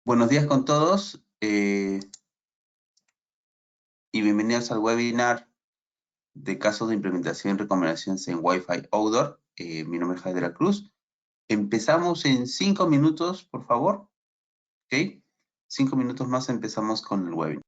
Buenos días con todos y bienvenidos al webinar de casos de implementación y recomendaciones en Wi-Fi Outdoor. Mi nombre es Javier de la Cruz. Empezamos en 5 minutos, por favor. ¿Ok? 5 minutos más empezamos con el webinar.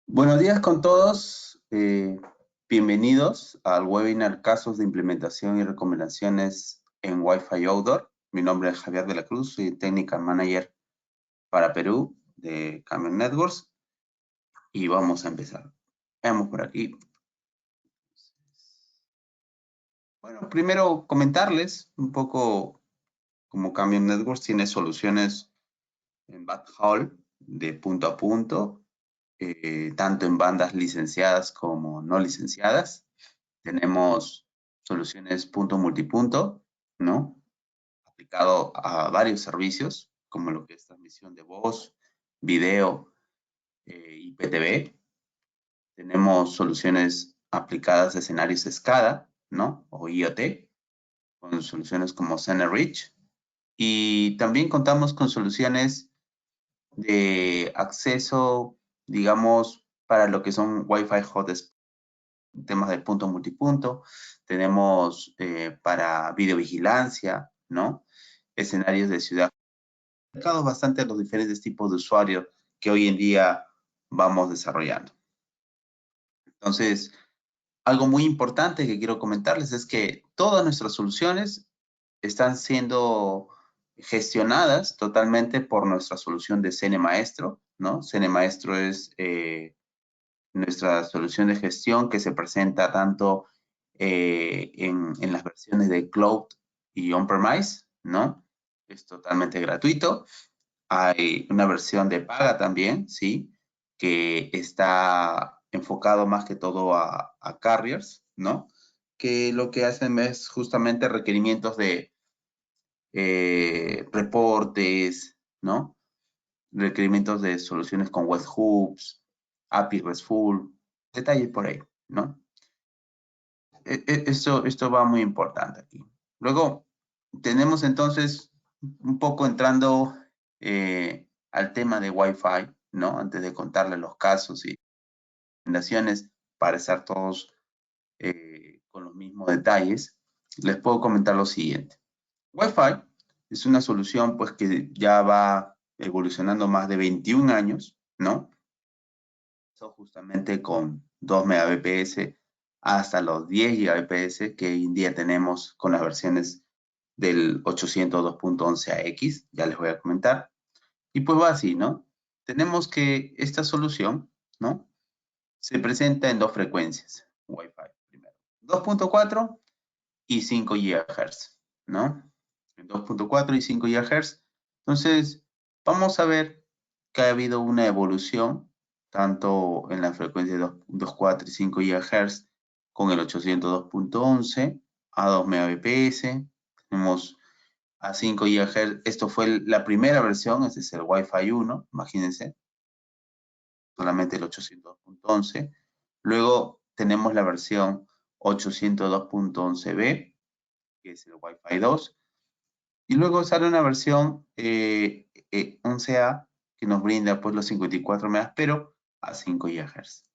Buenos días con todos. Bienvenidos al webinar Casos de Implementación y Recomendaciones en Wi-Fi Outdoor. Mi nombre es Javier de la Cruz, soy Technical Manager para Perú de Camion Networks y vamos a empezar. Veamos por aquí. Bueno, primero comentarles un poco cómo Camion Networks tiene soluciones en backhaul de punto a punto, tanto en bandas licenciadas como no licenciadas. Tenemos soluciones punto multipunto, ¿no? Aplicado a varios servicios, como lo que es transmisión de voz, video, IPTV. Tenemos soluciones aplicadas a escenarios SCADA, ¿no? O IoT, con soluciones como CeneReach. Y también contamos con soluciones de acceso, digamos, para lo que son Wi-Fi hotspots, temas de punto multipunto. Tenemos para videovigilancia, ¿no? Escenarios de ciudad bastante los diferentes tipos de usuarios que hoy en día vamos desarrollando. Entonces, algo muy importante que quiero comentarles es que todas nuestras soluciones están siendo gestionadas totalmente por nuestra solución de CN Maestro, ¿no? CN Maestro es nuestra solución de gestión que se presenta tanto en las versiones de Cloud y On-Premise, ¿no? Es totalmente gratuito. Hay una versión de paga también, ¿sí? Que está enfocado más que todo a carriers, ¿no? Que lo que hacen es justamente requerimientos de reportes, ¿no? Requerimientos de soluciones con webhooks, API RESTful, detalles por ahí, ¿no? Esto va muy importante aquí. Luego, tenemos entonces un poco entrando al tema de Wi-Fi, ¿no? Antes de contarles los casos y recomendaciones para estar todos con los mismos detalles, les puedo comentar lo siguiente. Wi-Fi es una solución pues que ya va evolucionando más de 21 años, ¿no? Eso justamente con 2 Mbps hasta los 10 Gbps que hoy en día tenemos con las versiones del 802.11ax, ya les voy a comentar. Y pues va así, ¿no? Tenemos que esta solución, ¿no? Se presenta en dos frecuencias, Wi-Fi primero. 2.4 y 5 GHz, ¿no? En 2.4 y 5 GHz. Entonces, vamos a ver que ha habido una evolución tanto en la frecuencia de 2.4 y 5 GHz con el 802.11 a 2 Mbps. Tenemos a 5 GHz. Esto fue la primera versión, este es el Wi-Fi 1, imagínense. Solamente el 802.11. Luego tenemos la versión 802.11b, que es el Wi-Fi 2. Y luego sale una versión 11A que nos brinda pues los 54 megas, pero a 5 GHz.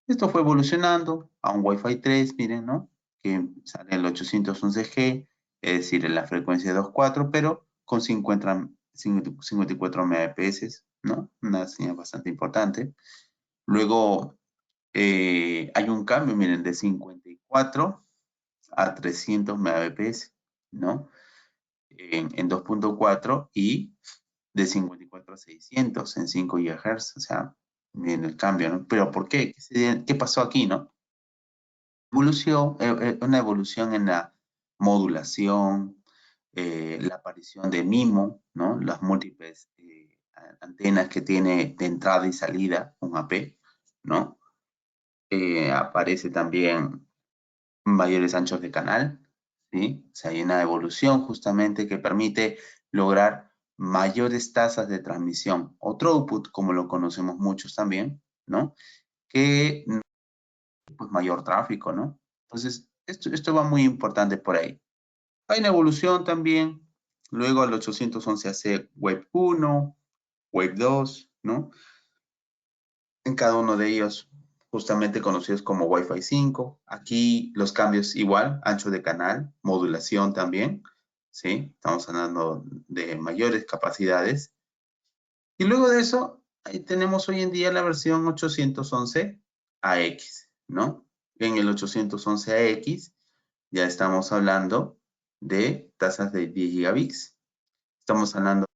Esto fue evolucionando a un Wi-Fi 3, miren, ¿no? Que sale el 811G, es decir, en la frecuencia 2.4, pero con 54 Mbps, ¿no? Una señal bastante importante. Luego hay un cambio, miren, de 54 a 300 Mbps, ¿no? En 2.4 y de 54 a 600 en 5 GHz, o sea, miren el cambio, ¿no? Pero ¿por qué? ¿Qué pasó aquí, no? Una evolución en la modulación, la aparición de MIMO, ¿no? Las múltiples antenas que tiene de entrada y salida, un AP, ¿no? Aparece también mayores anchos de canal, ¿sí? O sea, hay una evolución justamente que permite lograr mayores tasas de transmisión o throughput, como lo conocemos muchos también, ¿no? Que pues mayor tráfico, ¿no? Entonces, esto va muy importante por ahí. Hay una evolución también, luego al 811AC Web 1, Web 2, ¿no? En cada uno de ellos justamente conocidos como Wi-Fi 5. Aquí los cambios igual, ancho de canal, modulación también, ¿sí? Estamos hablando de mayores capacidades. Y luego de eso, ahí tenemos hoy en día la versión 811AX, ¿no? En el 811AX ya estamos hablando de tasas de 10 gigabits. Estamos hablando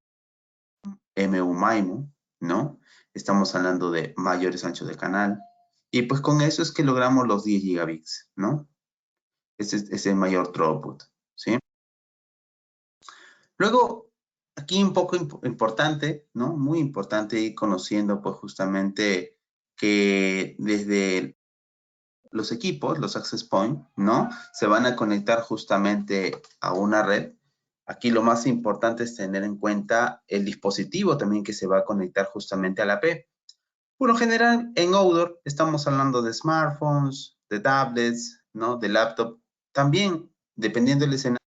de MU-MIMO, ¿no? Estamos hablando de mayores anchos de canal. Y pues con eso es que logramos los 10 gigabits, ¿no? Ese es el mayor throughput, ¿sí? Luego, aquí un poco importante, ¿no? Muy importante ir conociendo pues justamente que desde los equipos, los access point, ¿no? Se van a conectar justamente a una red. Aquí lo más importante es tener en cuenta el dispositivo también que se va a conectar justamente a la AP. Por lo general, en Outdoor estamos hablando de smartphones, de tablets, ¿no? De laptop. También, dependiendo del escenario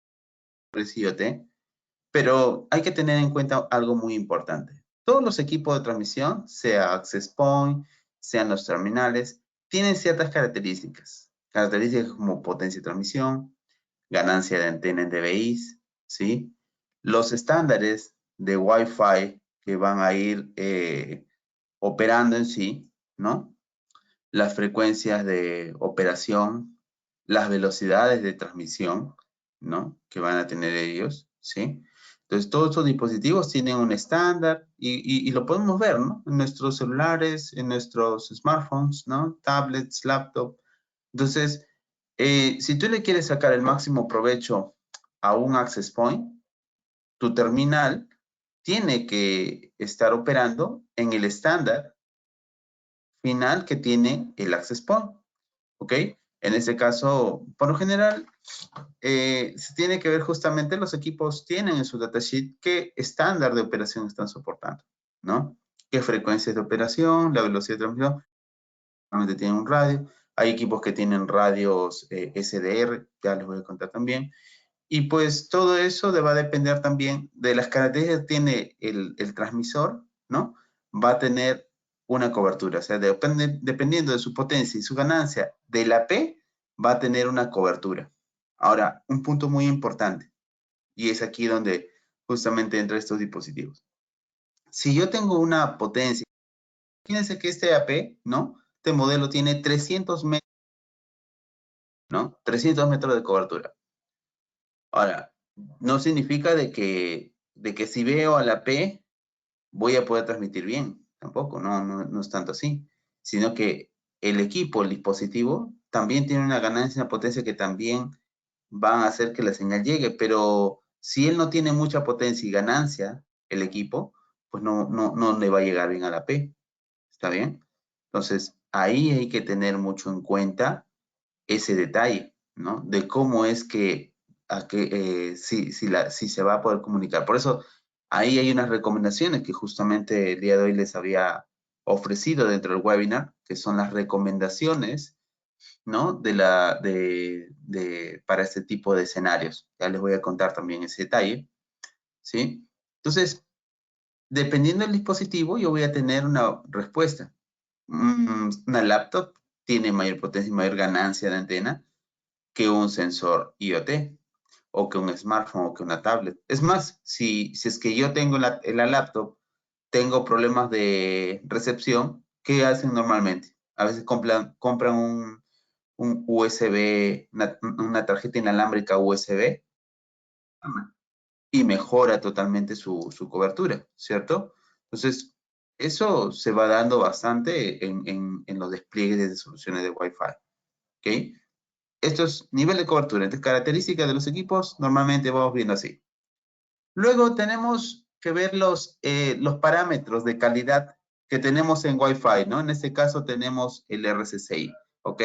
del IoT, pero hay que tener en cuenta algo muy importante. Todos los equipos de transmisión, sea access point, sean los terminales, tienen ciertas características. Características como potencia de transmisión, ganancia de antena en dBIs, ¿sí? Los estándares de Wi-Fi que van a ir operando en sí, ¿no? Las frecuencias de operación, las velocidades de transmisión, ¿no? Que van a tener ellos, ¿sí? Entonces, todos estos dispositivos tienen un estándar y lo podemos ver, ¿no? En nuestros celulares, en nuestros smartphones, ¿no? Tablets, laptop. Entonces, si tú le quieres sacar el máximo provecho a un access point, tu terminal tiene que estar operando en el estándar final que tiene el access point, ¿ok? En este caso, por lo general, se tiene que ver justamente los equipos tienen en su datasheet qué estándar de operación están soportando, ¿no? Qué frecuencias de operación, la velocidad de transmisión, normalmente tienen un radio. Hay equipos que tienen radios SDR, ya les voy a contar también. Y pues todo eso va a depender también de las características que tiene el transmisor, ¿no? Va a tener una cobertura, o sea, dependiendo de su potencia y su ganancia de la P, va a tener una cobertura. Ahora, un punto muy importante, y es aquí donde justamente entran estos dispositivos. Si yo tengo una potencia, fíjense que este AP, ¿no? Este modelo tiene 300 metros, ¿no? 300 metros de cobertura. Ahora, no significa de que si veo a la P, voy a poder transmitir bien. Tampoco, no es tanto así. Sino que el equipo, el dispositivo, también tiene una ganancia, una potencia que también van a hacer que la señal llegue. Pero si él no tiene mucha potencia y ganancia, el equipo, pues no le va a llegar bien a la P. ¿Está bien? Entonces, ahí hay que tener mucho en cuenta ese detalle, ¿no? De cómo es que, si se va a poder comunicar. Por eso, ahí hay unas recomendaciones que justamente el día de hoy les había ofrecido dentro del webinar, que son las recomendaciones, ¿no? Para este tipo de escenarios. Ya les voy a contar también ese detalle, ¿sí? Entonces, dependiendo del dispositivo, yo voy a tener una respuesta. Una laptop tiene mayor potencia y mayor ganancia de antena que un sensor IoT, o que un smartphone, o que una tablet. Es más, si es que yo tengo en la laptop, tengo problemas de recepción, ¿qué hacen normalmente? A veces compran un USB, una tarjeta inalámbrica USB, y mejora totalmente su cobertura, ¿cierto? Entonces, eso se va dando bastante en los despliegues de soluciones de Wi-Fi, ¿ok? Esto es nivel de cobertura. Entonces, características de los equipos, normalmente vamos viendo así. Luego tenemos que ver los parámetros de calidad que tenemos en Wi-Fi, ¿no? En este caso tenemos el RCCI, ¿ok?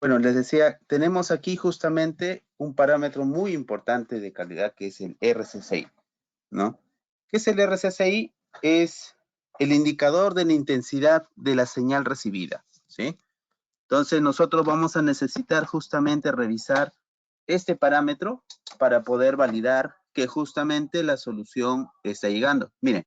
Bueno, les decía, tenemos aquí justamente un parámetro muy importante de calidad que es el RCCI, ¿no? ¿Qué es el RCCI? Es el indicador de la intensidad de la señal recibida, ¿sí? Entonces nosotros vamos a necesitar justamente revisar este parámetro para poder validar que justamente la solución está llegando. Miren,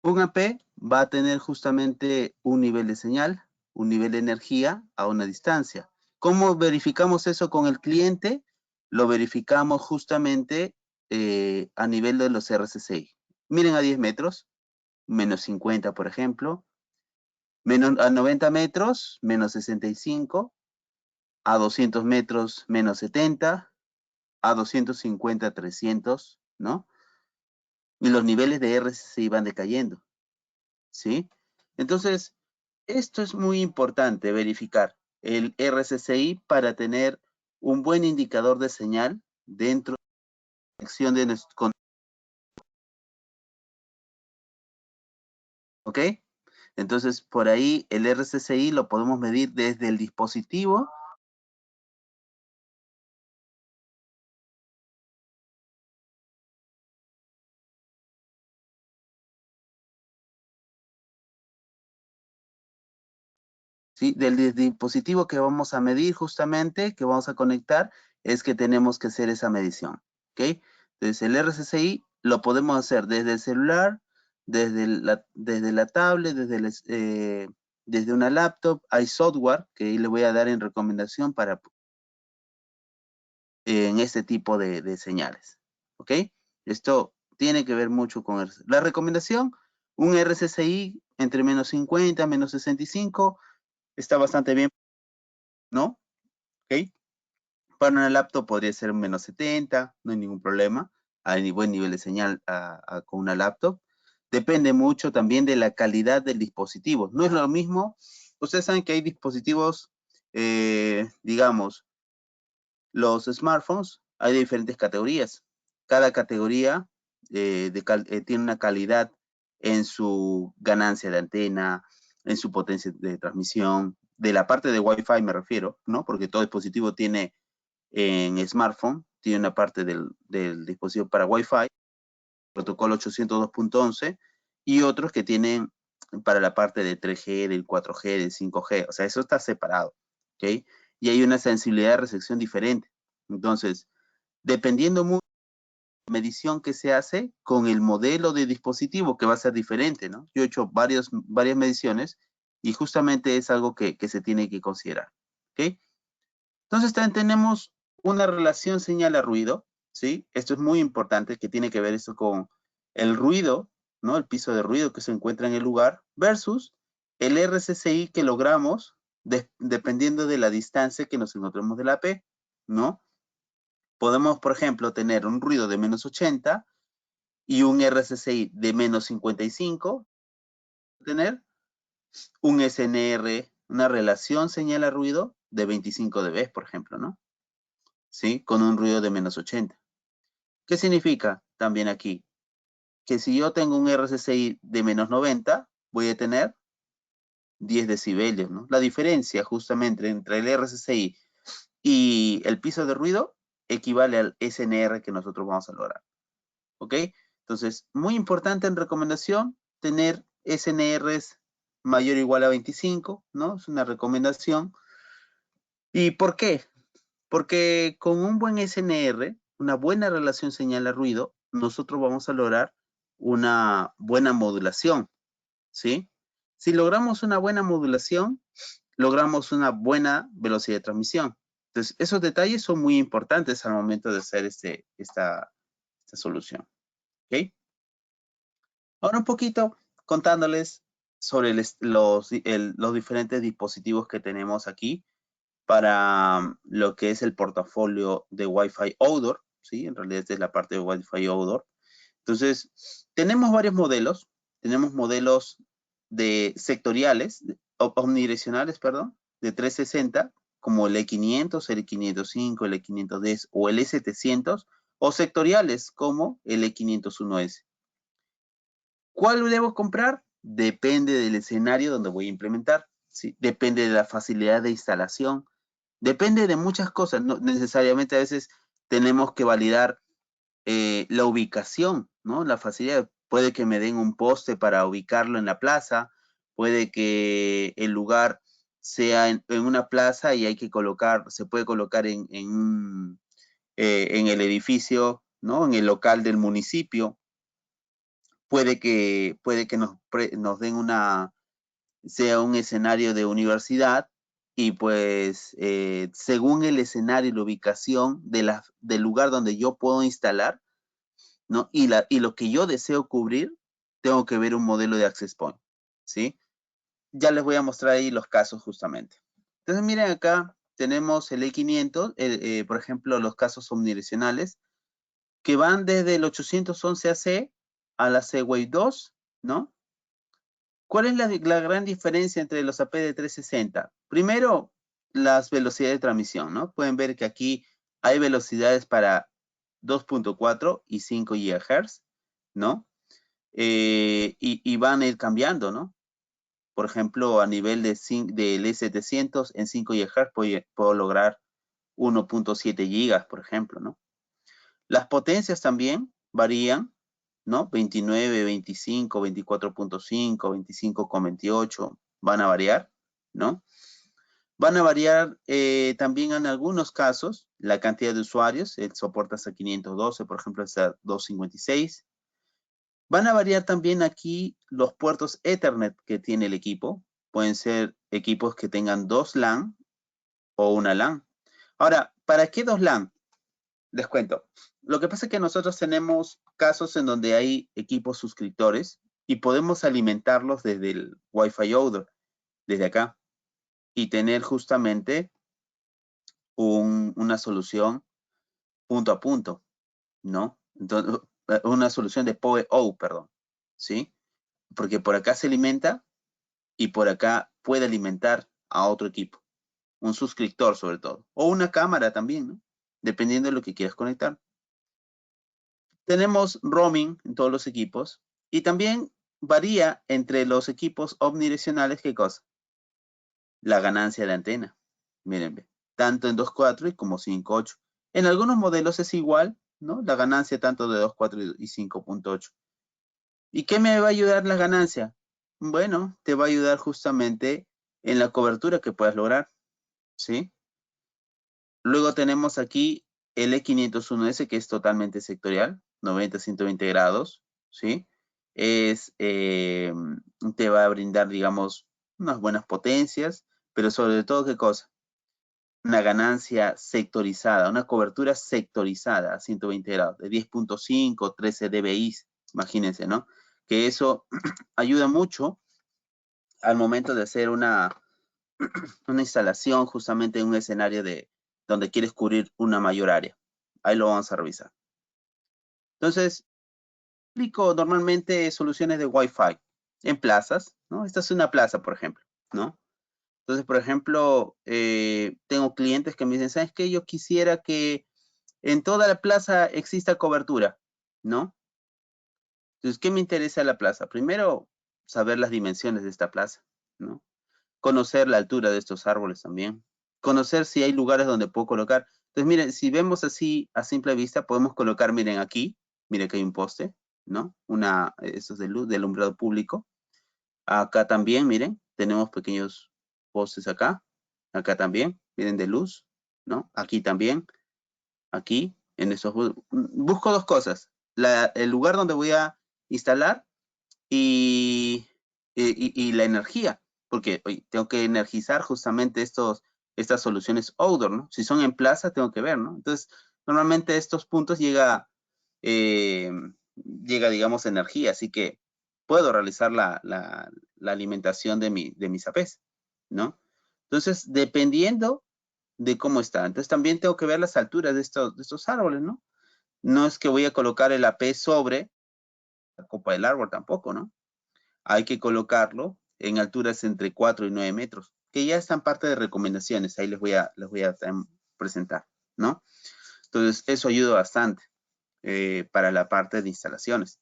un AP va a tener justamente un nivel de señal, un nivel de energía a una distancia. ¿Cómo verificamos eso con el cliente? Lo verificamos justamente a nivel de los RCCI. Miren a 10 metros, menos 50, por ejemplo. A 90 metros, menos 65. A 200 metros, menos 70. A 250, 300, ¿no? Y los niveles de RCCI van decayendo, ¿sí? Entonces, esto es muy importante, verificar el RCCI para tener un buen indicador de señal dentro de la acción de nuestro, ¿ok? Entonces, por ahí el RCCI lo podemos medir desde el dispositivo ¿sí? Del dispositivo que vamos a medir justamente, que vamos a conectar, es que tenemos que hacer esa medición, ¿ok? Entonces, el RSSI lo podemos hacer desde el celular, desde la tablet, desde una laptop. Hay software que ahí le voy a dar en recomendación para en este tipo de señales, ¿ok? Esto tiene que ver mucho con la recomendación. Un RSSI entre menos 50, menos 65, está bastante bien, ¿no? ¿Ok? Para una laptop podría ser menos 70, no hay ningún problema. Hay buen nivel de señal con una laptop. Depende mucho también de la calidad del dispositivo. No es lo mismo. Ustedes saben que hay dispositivos, digamos, los smartphones, hay de diferentes categorías. Cada categoría tiene una calidad en su ganancia de antena, en su potencia de transmisión, de la parte de Wi-Fi me refiero, ¿no? Porque todo dispositivo tiene en smartphone, tiene una parte del dispositivo para Wi-Fi, protocolo 802.11, y otros que tienen para la parte de 3G, del 4G, del 5G, o sea, eso está separado, ¿ok? Y hay una sensibilidad de recepción diferente. Entonces, dependiendo mucho de la medición que se hace con el modelo de dispositivo, que va a ser diferente, ¿no? Yo he hecho varias mediciones y justamente es algo que se tiene que considerar, ¿ok? Entonces también tenemos una relación señal a ruido, ¿sí? Esto es muy importante, que tiene que ver esto con el ruido, ¿no? El piso de ruido que se encuentra en el lugar versus el RSSI que logramos dependiendo de la distancia que nos encontremos de la P, ¿no? Podemos, por ejemplo, tener un ruido de menos 80 y un RSSI de menos 55, tener un SNR, una relación señal a ruido de 25 dB, por ejemplo, ¿no? ¿Sí? Con un ruido de menos 80. ¿Qué significa también aquí? Que si yo tengo un RSSI de menos 90, voy a tener 10 decibelios, ¿no? La diferencia justamente entre el RSSI y el piso de ruido equivale al SNR que nosotros vamos a lograr, ¿ok? Entonces, muy importante en recomendación, tener SNRs mayor o igual a 25, ¿no? Es una recomendación. ¿Y por qué? Porque con un buen SNR, una buena relación señal a ruido, nosotros vamos a lograr una buena modulación, ¿sí? Si logramos una buena modulación, logramos una buena velocidad de transmisión. Entonces, esos detalles son muy importantes al momento de hacer esta solución, ¿ok? Ahora un poquito contándoles sobre los diferentes dispositivos que tenemos aquí para lo que es el portafolio de Wi-Fi Outdoor, ¿sí? En realidad esta es la parte de Wi-Fi Outdoor. Entonces, tenemos varios modelos. Tenemos modelos de sectoriales, omnidireccionales, perdón, de 360, como el E500, el E505, el E510 o el E700, o sectoriales como el E501S. ¿Cuál debo comprar? Depende del escenario donde voy a implementar, ¿sí? Depende de la facilidad de instalación, depende de muchas cosas, no necesariamente a veces tenemos que validar la ubicación, ¿no? La facilidad. Puede que me den un poste para ubicarlo en la plaza, puede que el lugar sea en una plaza y hay que colocar, se puede colocar en el edificio, ¿no? En el local del municipio. Puede que nos den sea un escenario de universidad y pues según el escenario y la ubicación del lugar donde yo puedo instalar, ¿no? Y lo que yo deseo cubrir, tengo que ver un modelo de access point, ¿sí? Ya les voy a mostrar ahí los casos justamente. Entonces miren acá, tenemos el E500, por ejemplo, los casos omnidireccionales, que van desde el 811AC a la C-Wave 2, ¿no? ¿Cuál es la gran diferencia entre los AP de 360? Primero, las velocidades de transmisión, ¿no? Pueden ver que aquí hay velocidades para 2.4 y 5 GHz, ¿no? Y van a ir cambiando, ¿no? Por ejemplo, a nivel del E700 en 5 GHz puedo lograr 1.7 gigas, por ejemplo, ¿no? Las potencias también varían, ¿no? 29, 25, 24.5, 25,28 van a variar, ¿no? Van a variar también en algunos casos la cantidad de usuarios. Él soporta hasta 512, por ejemplo, hasta 256. Van a variar también aquí los puertos Ethernet que tiene el equipo. Pueden ser equipos que tengan 2 LAN o una LAN. Ahora, ¿para qué 2 LAN? Les cuento. Lo que pasa es que nosotros tenemos casos en donde hay equipos suscriptores y podemos alimentarlos desde el Wi-Fi Outdoor, desde acá, y tener justamente una solución punto a punto, ¿no? Entonces, una solución de PoE-O, perdón, ¿sí? Porque por acá se alimenta y por acá puede alimentar a otro equipo, un suscriptor sobre todo, o una cámara también, ¿no? Dependiendo de lo que quieras conectar. Tenemos roaming en todos los equipos y también varía entre los equipos omnidireccionales, ¿qué cosa? La ganancia de antena. Miren, tanto en 2.4 y como 5.8. En algunos modelos es igual, ¿no? La ganancia tanto de 2.4 y 5.8. ¿Y qué me va a ayudar la ganancia? Bueno, te va a ayudar justamente en la cobertura que puedas lograr, ¿sí? Luego tenemos aquí el E501S, que es totalmente sectorial, 90-120 grados, ¿sí? Te va a brindar, digamos, unas buenas potencias, pero sobre todo, ¿qué cosa? Una ganancia sectorizada, una cobertura sectorizada a 120 grados, de 10.5, 13 dBi, imagínense, ¿no? Que eso ayuda mucho al momento de hacer una instalación justamente en un escenario donde quieres cubrir una mayor área. Ahí lo vamos a revisar. Entonces, aplico normalmente soluciones de Wi-Fi en plazas, ¿no? Esta es una plaza, por ejemplo, ¿no? Entonces, por ejemplo, tengo clientes que me dicen, ¿sabes qué? Yo quisiera que en toda la plaza exista cobertura, ¿no? Entonces, ¿qué me interesa la plaza? Primero, saber las dimensiones de esta plaza, ¿no? Conocer la altura de estos árboles también. Conocer si hay lugares donde puedo colocar. Entonces, miren, si vemos así a simple vista, podemos colocar, miren aquí, miren que hay un poste, ¿no? Esto es de luz, de alumbrado público. Acá también, miren, tenemos pequeños postes acá. Acá también, miren, de luz, ¿no? Aquí también, aquí, en esos. Busco dos cosas. El lugar donde voy a instalar y la energía, porque oye, tengo que energizar justamente estas soluciones outdoor, ¿no? Si son en plaza, tengo que ver, ¿no? Entonces, normalmente a estos puntos llega, digamos, energía, así que puedo realizar la alimentación de mis APs, ¿no? Entonces, dependiendo de cómo está. Entonces, también tengo que ver las alturas de estos árboles, ¿no? No es que voy a colocar el AP sobre la copa del árbol tampoco, ¿no? Hay que colocarlo en alturas entre 4 y 9 metros, que ya están parte de recomendaciones, ahí les voy a presentar, ¿no? Entonces, eso ayuda bastante para la parte de instalaciones.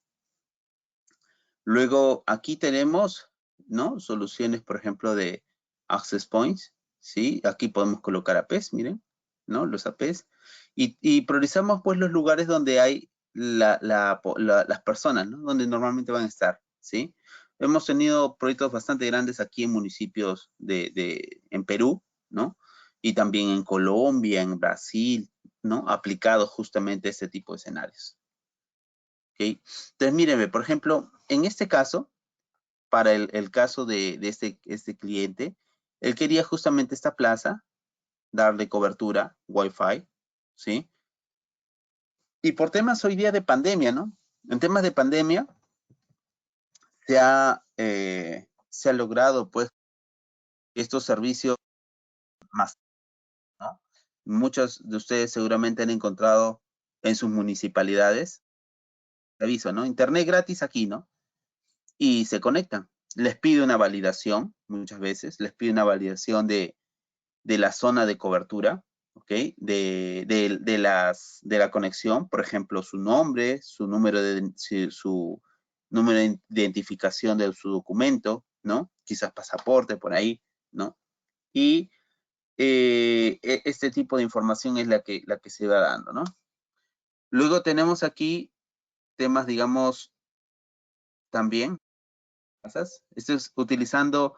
Luego, aquí tenemos, ¿no? Soluciones, por ejemplo, de access points, ¿sí? Aquí podemos colocar APs, miren, ¿no? Los APs. Y priorizamos, pues, los lugares donde hay las personas, ¿no? Donde normalmente van a estar, ¿sí? Hemos tenido proyectos bastante grandes aquí en municipios en Perú, ¿no? Y también en Colombia, en Brasil, ¿no? Aplicados justamente a este tipo de escenarios. ¿Ok? Entonces, mírenme, por ejemplo, en este caso, para el caso de este cliente, él quería justamente esta plaza, darle cobertura, Wi-Fi, ¿sí? Y por temas hoy día de pandemia, ¿no? En temas de pandemia, se ha logrado, pues, estos servicios más, ¿no? Muchos de ustedes seguramente han encontrado en sus municipalidades, aviso, ¿no? Internet gratis aquí, ¿no? Y se conectan. Les pide una validación, muchas veces, les pide una validación de la zona de cobertura, ¿ok? De la conexión, por ejemplo, su nombre, su número de identificación de su documento, ¿no? Quizás pasaporte por ahí, ¿no? Y este tipo de información es la que se va dando, ¿no? Luego tenemos aquí temas, digamos, también, esto es utilizando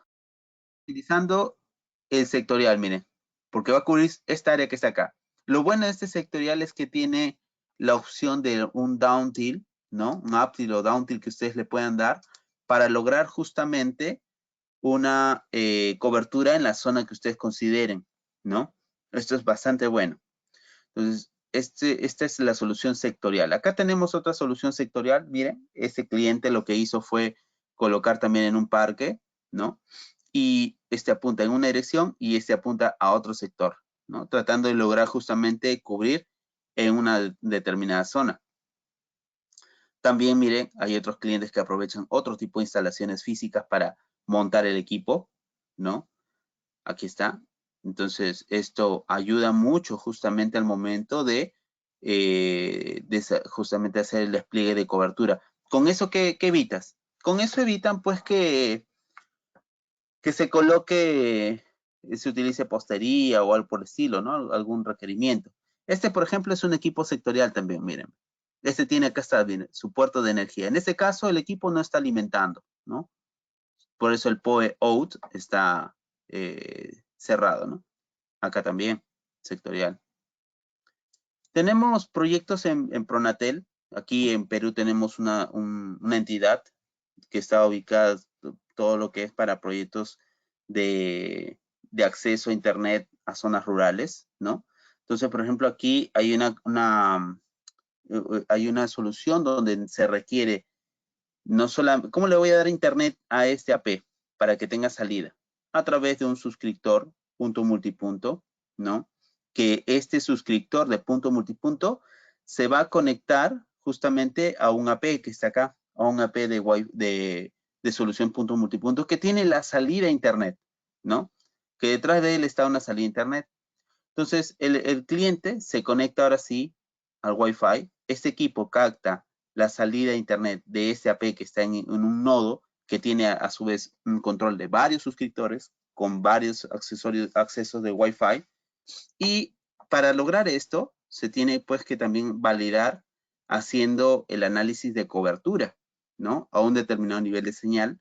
el sectorial, miren, porque va a cubrir esta área que está acá. Lo bueno de este sectorial es que tiene la opción de un down till, ¿no? Un up till o down till que ustedes le puedan dar para lograr justamente una cobertura en la zona que ustedes consideren, ¿no? Esto es bastante bueno. Entonces, esta es la solución sectorial. Acá tenemos otra solución sectorial. Miren, este cliente lo que hizo fue colocar también en un parque, ¿no? Y este apunta en una dirección y este apunta a otro sector, ¿no? Tratando de lograr justamente cubrir en una determinada zona. También, miren, hay otros clientes que aprovechan otro tipo de instalaciones físicas para montar el equipo, ¿no? Aquí está. Entonces, esto ayuda mucho justamente al momento de justamente hacer el despliegue de cobertura. ¿Con eso qué evitas? Con eso evitan, pues, que se coloque, se utilice postería o algo por el estilo, ¿no? Algún requerimiento. Este, por ejemplo, es un equipo sectorial también, miren. Este tiene acá está su puerto de energía. En este caso, el equipo no está alimentando, ¿no? Por eso el PoE out está cerrado, ¿no? Acá también, sectorial. Tenemos proyectos en Pronatel. Aquí en Perú tenemos una entidad que está ubicada todo lo que es para proyectos de acceso a internet a zonas rurales, ¿no? Entonces, por ejemplo, aquí hay hay una solución donde se requiere no solamente, ¿cómo le voy a dar internet a este AP para que tenga salida? A través de un suscriptor, punto multipunto, ¿no? Que este suscriptor de punto multipunto se va a conectar justamente a un AP que está acá, a un AP de solución punto multipunto que tiene la salida a internet, ¿no? Que detrás de él está una salida a internet. Entonces, el cliente se conecta ahora sí al Wi-Fi. Este equipo capta la salida a internet de ese AP que está en un nodo que tiene a su vez un control de varios suscriptores con varios accesos de Wi-Fi. Y para lograr esto, se tiene pues que también validar haciendo el análisis de cobertura, ¿no? A un determinado nivel de señal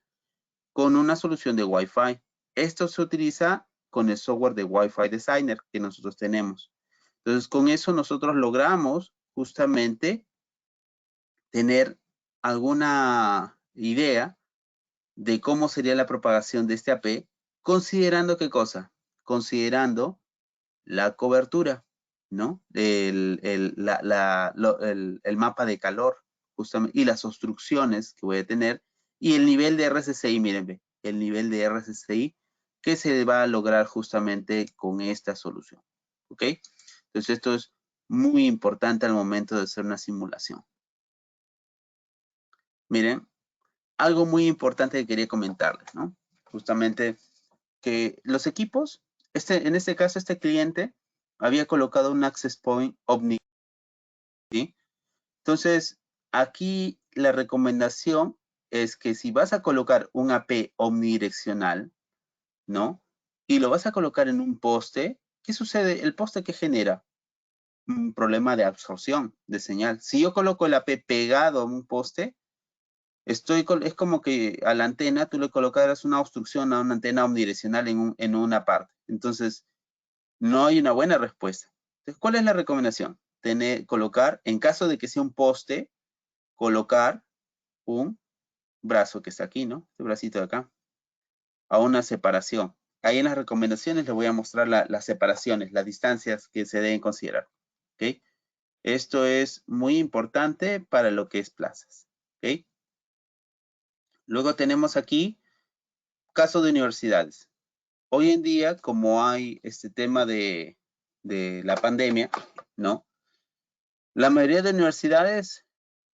con una solución de Wi-Fi. Esto se utiliza con el software de Wi-Fi Designer que nosotros tenemos. Entonces, con eso nosotros logramos justamente tener alguna idea de cómo sería la propagación de este AP, considerando qué cosa? Considerando la cobertura, ¿no? El mapa de calor, justamente, y las obstrucciones que voy a tener, y el nivel de RSSI, miren, el nivel de RSSI que se va a lograr justamente con esta solución, ¿ok? Entonces, esto es muy importante al momento de hacer una simulación. Miren, algo muy importante que quería comentarles, ¿no? Justamente que los equipos, en este caso, este cliente había colocado un access point omni, ¿sí? Entonces, aquí la recomendación es que si vas a colocar un AP omnidireccional, ¿no? Y lo vas a colocar en un poste, ¿qué sucede? El poste que genera un problema de absorción de señal. Si yo coloco el AP pegado a un poste, es como que a la antena tú le colocaras una obstrucción a una antena omnidireccional en una parte. Entonces, no hay una buena respuesta. Entonces, ¿cuál es la recomendación? Colocar, en caso de que sea un poste, colocar un brazo que está aquí, ¿no? Este bracito de acá, a una separación. Ahí en las recomendaciones les voy a mostrar las separaciones, las distancias que se deben considerar. ¿Ok? Esto es muy importante para lo que es plazas. ¿Ok? Luego tenemos aquí caso de universidades. Hoy en día, como hay este tema de la pandemia, ¿no? La mayoría de universidades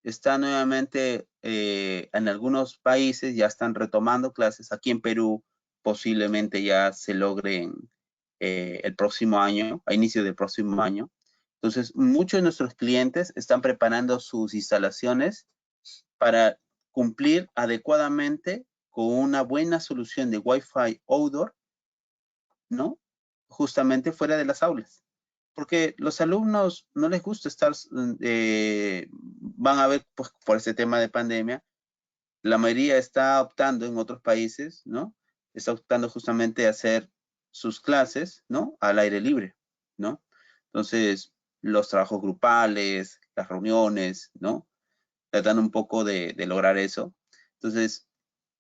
están nuevamente, en algunos países ya están retomando clases. Aquí en Perú posiblemente ya se logren el próximo año, a inicio del próximo año. Entonces, muchos de nuestros clientes están preparando sus instalaciones para cumplir adecuadamente con una buena solución de Wi-Fi outdoor, ¿no? Justamente fuera de las aulas. Porque los alumnos no les gusta estar, van a ver, pues, por ese tema de pandemia, la mayoría está optando en otros países, ¿no? Está optando justamente a hacer sus clases, ¿no? Al aire libre, ¿no? Entonces, los trabajos grupales, las reuniones, ¿no? Tratan un poco de lograr eso. Entonces,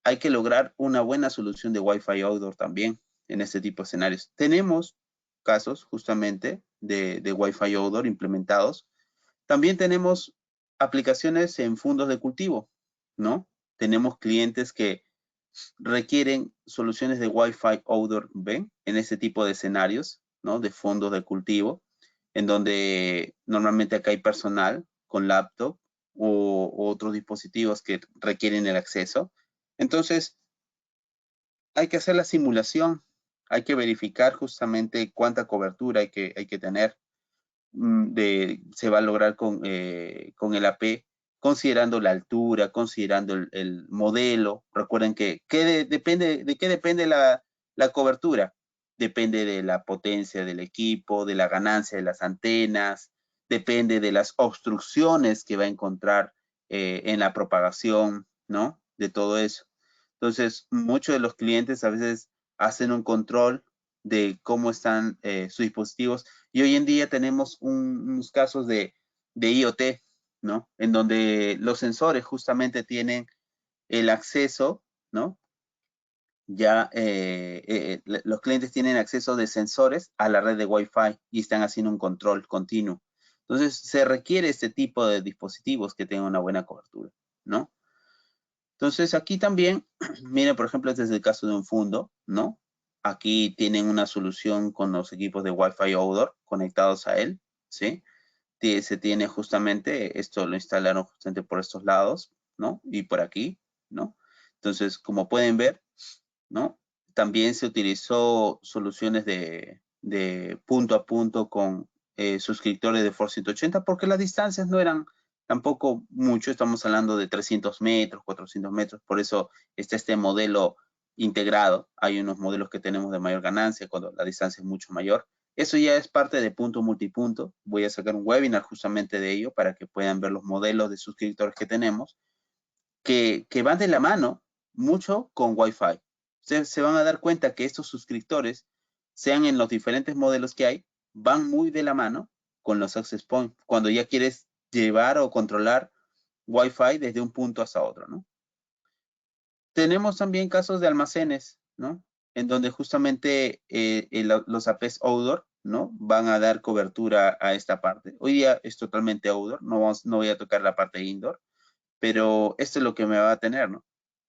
hay que lograr una buena solución de Wi-Fi outdoor también en este tipo de escenarios. Tenemos casos justamente de Wi-Fi outdoor implementados. También tenemos aplicaciones en fondos de cultivo, ¿no? Tenemos clientes que requieren soluciones de Wi-Fi outdoor, ¿ven? En este tipo de escenarios, ¿no? De fondos de cultivo, en donde normalmente acá hay personal con laptop o otros dispositivos que requieren el acceso. Entonces, hay que hacer la simulación, hay que verificar justamente cuánta cobertura hay que tener. Se va a lograr con el AP, considerando la altura, considerando el modelo. Recuerden que depende, ¿de qué depende la cobertura? Depende de la potencia del equipo, de la ganancia de las antenas, depende de las obstrucciones que va a encontrar en la propagación, ¿no? De todo eso. Entonces, muchos de los clientes a veces hacen un control de cómo están sus dispositivos y hoy en día tenemos unos casos de IoT, ¿no? En donde los sensores justamente tienen el acceso, ¿no? Ya los clientes tienen acceso de sensores a la red de Wi-Fi y están haciendo un control continuo. Entonces, se requiere este tipo de dispositivos que tengan una buena cobertura, ¿no? Entonces, aquí también, miren, por ejemplo, este es el caso de un fondo, ¿no? Aquí tienen una solución con los equipos de Wi-Fi outdoor conectados a él, ¿sí? Se tiene justamente, esto lo instalaron justamente por estos lados, ¿no? Y por aquí, ¿no? Entonces, como pueden ver, ¿no? También se utilizó soluciones de punto a punto con suscriptores de Force 180 porque las distancias no eran tampoco mucho, estamos hablando de 300 metros, 400 metros, por eso está este modelo integrado. Hay unos modelos que tenemos de mayor ganancia cuando la distancia es mucho mayor. Eso ya es parte de punto multipunto. Voy a sacar un webinar justamente de ello para que puedan ver los modelos de suscriptores que tenemos, que van de la mano mucho con Wi-Fi. Ustedes se van a dar cuenta que estos suscriptores, sean en los diferentes modelos que hay, van muy de la mano con los access points, cuando ya quieres llevar o controlar Wi-Fi desde un punto hasta otro, ¿no? Tenemos también casos de almacenes, ¿no? En donde justamente los APs outdoor, ¿no? Van a dar cobertura a esta parte. Hoy día es totalmente outdoor, no voy a tocar la parte indoor, pero esto es lo que me va a tener, ¿no?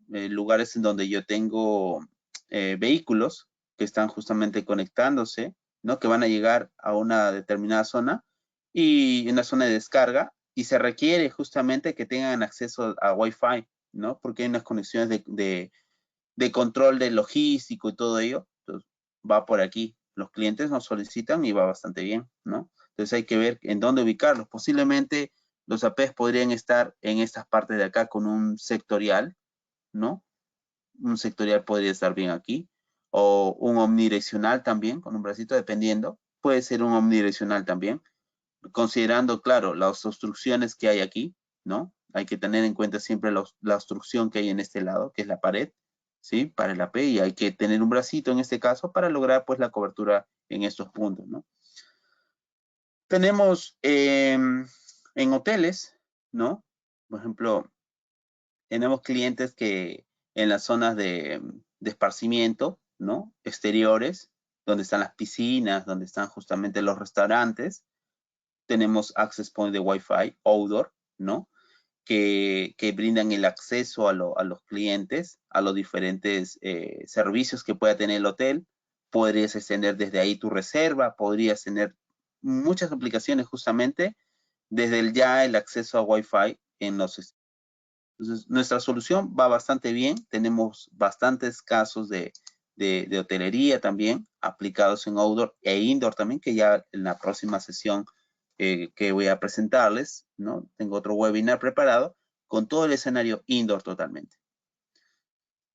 Lugares en donde yo tengo vehículos que están justamente conectándose, ¿no? Que van a llegar a una determinada zona y en la zona de descarga y se requiere justamente que tengan acceso a Wi-Fi, ¿no? Porque hay unas conexiones de control de logístico y todo ello. Entonces, va por aquí. Los clientes nos solicitan y va bastante bien, ¿no? Entonces hay que ver en dónde ubicarlos. Posiblemente los APs podrían estar en estas partes de acá con un sectorial, ¿no? Un sectorial podría estar bien aquí. O un omnidireccional también, con un bracito, dependiendo. Puede ser un omnidireccional también. Considerando, claro, las obstrucciones que hay aquí, ¿no? Hay que tener en cuenta siempre la obstrucción que hay en este lado, que es la pared, ¿sí? Para el AP, y hay que tener un bracito en este caso para lograr, pues, la cobertura en estos puntos, ¿no? Tenemos en hoteles, ¿no? Por ejemplo, tenemos clientes que en las zonas de esparcimiento, ¿no? Exteriores, donde están las piscinas, donde están justamente los restaurantes, tenemos access point de Wi-Fi outdoor, ¿no? Que brindan el acceso a los clientes, a los diferentes servicios que pueda tener el hotel. Podrías extender desde ahí tu reserva, podrías tener muchas aplicaciones justamente desde el acceso a Wi-Fi en los. Entonces, nuestra solución va bastante bien. Tenemos bastantes casos de hotelería también aplicados en outdoor e indoor también, que ya en la próxima sesión que voy a presentarles, ¿no? Tengo otro webinar preparado con todo el escenario indoor totalmente.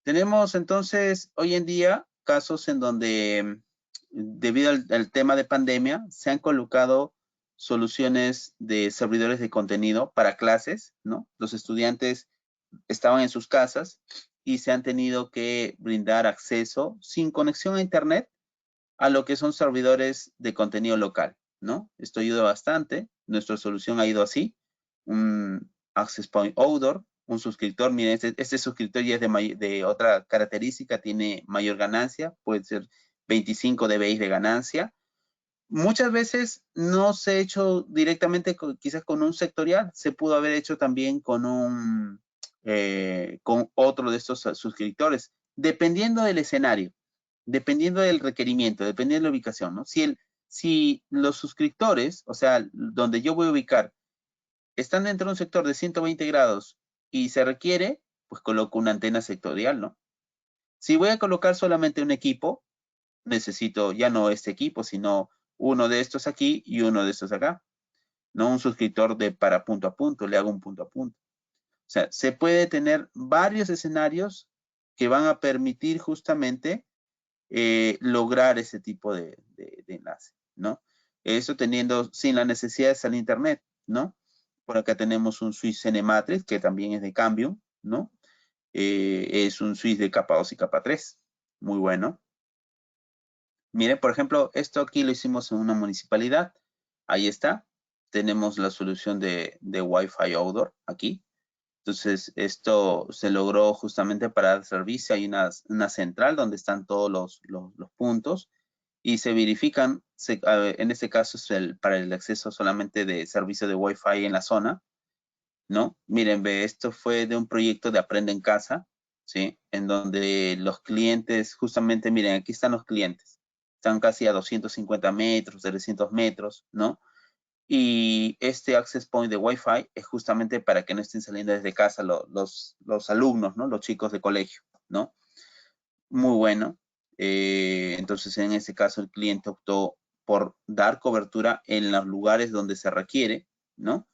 Tenemos entonces hoy en día casos en donde debido al tema de pandemia se han colocado soluciones de servidores de contenido para clases, ¿no? Los estudiantes estaban en sus casas y se han tenido que brindar acceso sin conexión a internet a lo que son servidores de contenido local, ¿no? Esto ayuda bastante. Nuestra solución ha ido así. Un Access Point Odor, un suscriptor, miren, este suscriptor ya es de otra característica, tiene mayor ganancia, puede ser 25 dBi de ganancia. Muchas veces no se ha hecho directamente quizás con un sectorial, se pudo haber hecho también con con otro de estos suscriptores, dependiendo del escenario, dependiendo del requerimiento, dependiendo de la ubicación, ¿no? Si los suscriptores, o sea, donde yo voy a ubicar, están dentro de un sector de 120 grados y se requiere, pues coloco una antena sectorial, ¿no? Si voy a colocar solamente un equipo, necesito ya no este equipo, sino uno de estos aquí y uno de estos acá. No un suscriptor para punto a punto, le hago un punto a punto. O sea, se puede tener varios escenarios que van a permitir justamente lograr ese tipo de enlace, ¿no? Eso teniendo sin la necesidad de salir a internet, ¿no? Por acá tenemos un switch CNMatrix que también es de Cambium, ¿no? Es un switch de capa 2 y capa 3, muy bueno. Miren, por ejemplo, esto aquí lo hicimos en una municipalidad. Ahí está. Tenemos la solución de Wi-Fi Outdoor aquí. Entonces, esto se logró justamente para dar servicio. Hay una central donde están todos los puntos y se verifican. En este caso es para el acceso solamente de servicio de Wi-Fi en la zona, ¿no? Miren, esto fue de un proyecto de Aprende en Casa, ¿sí? En donde los clientes, justamente, miren, aquí están los clientes. Están casi a 250 metros, 300 metros, ¿no? Y este access point de Wi-Fi es justamente para que no estén saliendo desde casa los alumnos, ¿no? Los chicos de colegio, ¿no? Muy bueno. Entonces, en este caso, el cliente optó por dar cobertura en los lugares donde se requiere, ¿no?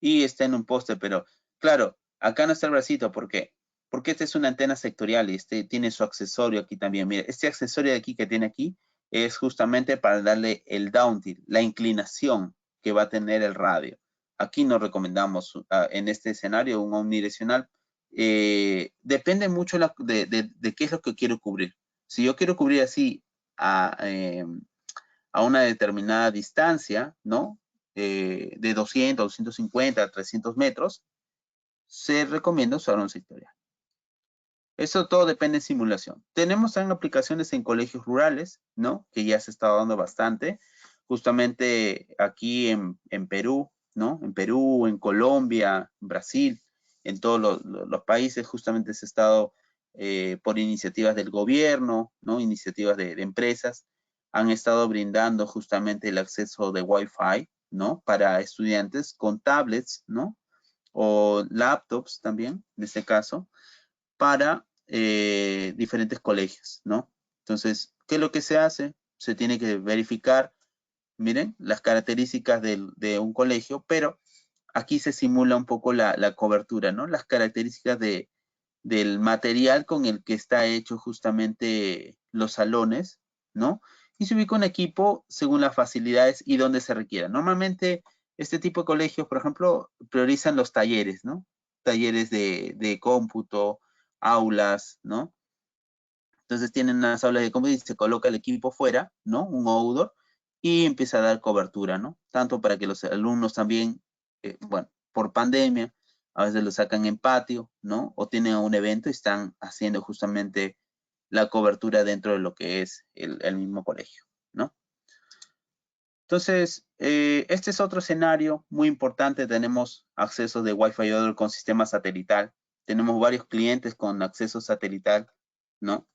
Y está en un poste, pero claro, acá no está el bracito, ¿por qué? Porque esta es una antena sectorial y tiene su accesorio aquí también. Mira, este accesorio de aquí que tiene aquí es justamente para darle el down tilt, la inclinación que va a tener el radio. Aquí no recomendamos en este escenario un omnidireccional. Depende mucho de qué es lo que quiero cubrir. Si yo quiero cubrir así a una determinada distancia, ¿no? De 200, 250, 300 metros, se recomienda usar un sectorial. Eso todo depende de simulación. Tenemos también aplicaciones en colegios rurales, ¿no? Que ya se está dando bastante. Justamente aquí en Perú, ¿no? En Perú, en Colombia, en Brasil, en todos los países, justamente se ha estado por iniciativas del gobierno, ¿no? Iniciativas de empresas, han estado brindando justamente el acceso de Wi-Fi, ¿no? Para estudiantes con tablets, ¿no? O laptops también, en este caso, para diferentes colegios, ¿no? Entonces, ¿qué es lo que se hace? Se tiene que verificar, miren, las características de un colegio, pero aquí se simula un poco la cobertura, ¿no? Las características del material con el que está hecho justamente los salones, ¿no? Y se ubica un equipo según las facilidades y donde se requiera. Normalmente, este tipo de colegios, por ejemplo, priorizan los talleres, ¿no? Talleres de cómputo, aulas, ¿no? Entonces tienen unas aulas de cómputo y se coloca el equipo fuera, ¿no? Un outdoor, y empieza a dar cobertura, ¿no? Tanto para que los alumnos también, bueno, por pandemia, a veces lo sacan en patio, ¿no? O tienen un evento y están haciendo justamente la cobertura dentro de lo que es el mismo colegio, ¿no? Entonces, este es otro escenario muy importante. Tenemos acceso de Wi-Fi Other con sistema satelital. Tenemos varios clientes con acceso satelital, ¿no?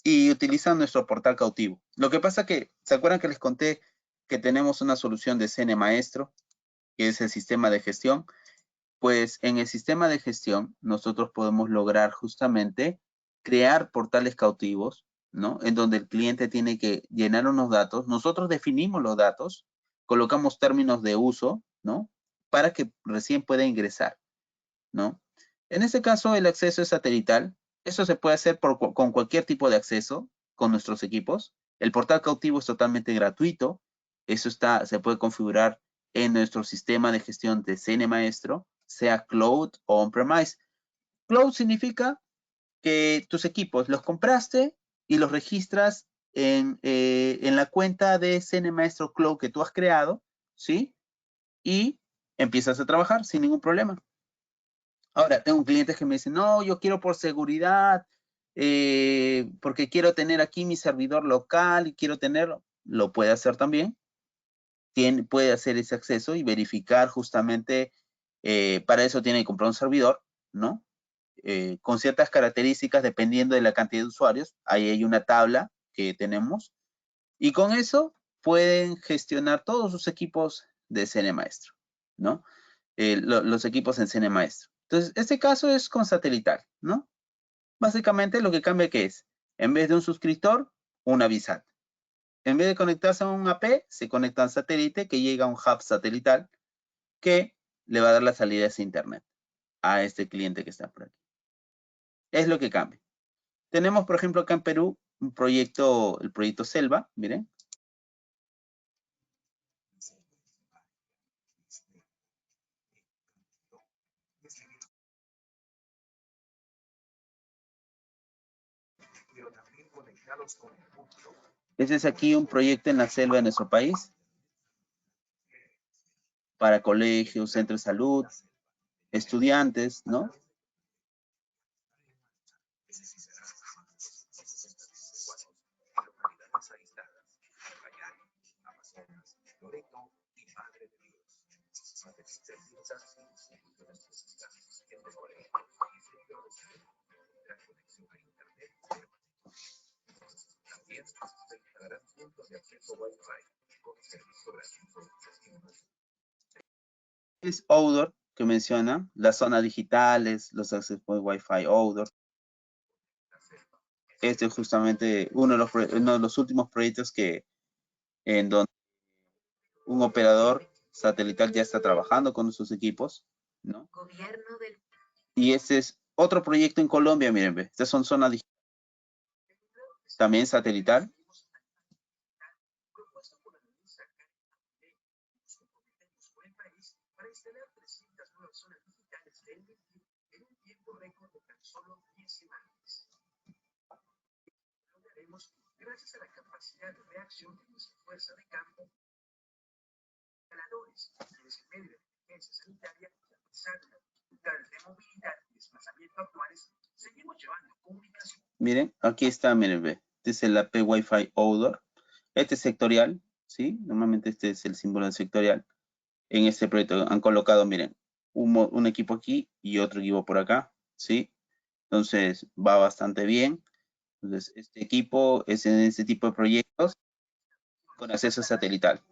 Y utilizan nuestro portal cautivo. Lo que pasa que, ¿se acuerdan que les conté que tenemos una solución de CN Maestro, que es el sistema de gestión? Pues en el sistema de gestión nosotros podemos lograr justamente crear portales cautivos, ¿no? En donde el cliente tiene que llenar unos datos. Nosotros definimos los datos, colocamos términos de uso, ¿no? Para que recién pueda ingresar, ¿no? En este caso, el acceso es satelital. Eso se puede hacer con cualquier tipo de acceso con nuestros equipos. El portal cautivo es totalmente gratuito. Eso se puede configurar en nuestro sistema de gestión de CN Maestro, sea cloud o on-premise. Cloud significa que tus equipos los compraste y los registras en la cuenta de CNMaestro Cloud que tú has creado, ¿sí? Y empiezas a trabajar sin ningún problema. Ahora, tengo clientes que me dicen, no, yo quiero por seguridad, porque quiero tener aquí mi servidor local y quiero tenerlo. Lo puede hacer también. Puede hacer ese acceso y verificar justamente, para eso tiene que comprar un servidor, ¿no? Con ciertas características dependiendo de la cantidad de usuarios. Ahí hay una tabla que tenemos. Y con eso pueden gestionar todos sus equipos de CNMaestro, ¿no? Los equipos en CNMaestro. Entonces, este caso es con satelital, ¿no? Básicamente lo que cambia que es, en vez de un suscriptor, una VSAT. En vez de conectarse a un AP, se conecta al satélite que llega a un hub satelital que le va a dar la salida a ese internet a este cliente que está por aquí. Es lo que cambia. Tenemos, por ejemplo, acá en Perú, un proyecto, el proyecto Selva, miren. Este es aquí un proyecto en la selva de nuestro país para colegios, centros de salud, estudiantes, ¿no? Es Outdoor, que menciona, las zonas digitales, los access point Wi-Fi Outdoor. Este es justamente uno de los últimos proyectos en donde un operador satelital ya está trabajando con sus equipos, ¿no? Y este es otro proyecto en Colombia, miren, ve. Estas son zonas digitales. También satelital. Gracias a la capacidad de reacción de nuestra fuerza de campo, escaladores, en medio de emergencia sanitaria, a pesar de las dificultades de movilidad y desplazamiento actuales, seguimos llevando comunicación. Miren, aquí está, miren, ve. Este es el AP Wi-Fi Outdoor. Este es sectorial, ¿sí? Normalmente este es el símbolo del sectorial. En este proyecto han colocado, miren, un equipo aquí y otro equipo por acá, ¿sí? Entonces, va bastante bien. Entonces, este equipo es en este tipo de proyectos con acceso satelital.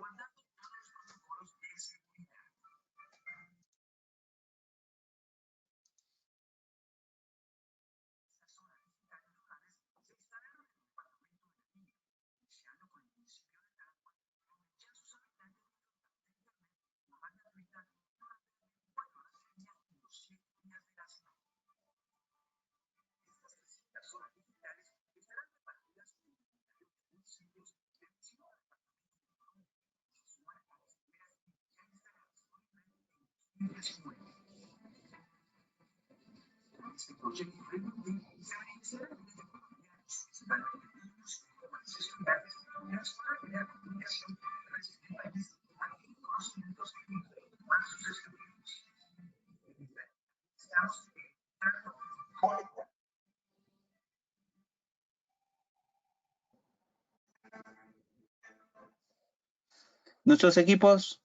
Nuestros equipos